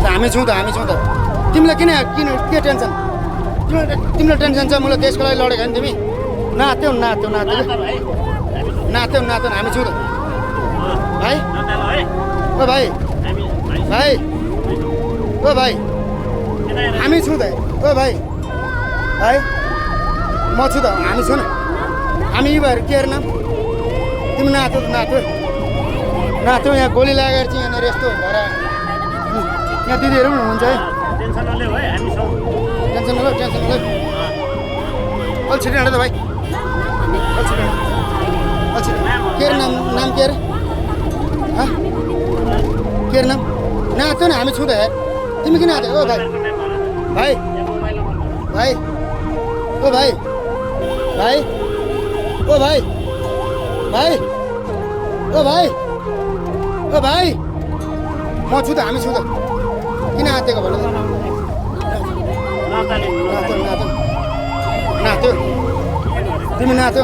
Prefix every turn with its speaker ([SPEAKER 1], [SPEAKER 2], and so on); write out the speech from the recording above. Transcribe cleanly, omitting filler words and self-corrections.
[SPEAKER 1] त हामी छौँ त तिमीलाई के टेन्सन तिमीलाई टेन्सन छ मलाई देशको लागि लडेको नि तिमी नाच्यौ हामी छौँ त भाइ ओ भाइ हामी छौँ त ओ भाइ म छु त हामी छौँ न हामी यी भएर के हेर्न तिमी नाच्यौ यहाँ गोली लागेर चाहिँ यहाँनिर यस्तो भएर यहाँ दिदीहरू पनि हुनुहुन्छ है टेन्सन नलै अलि छिटो हिँड त भाइ के अरे नाम के अरे के अरे नाम नाच्यौ न हामी छौँ त यार तिमी किन नाच्यौ ओ भाइ म छु त हामी छौँ त किन आँटेको भन्नु नाच्यौ तिमी नाच्यौ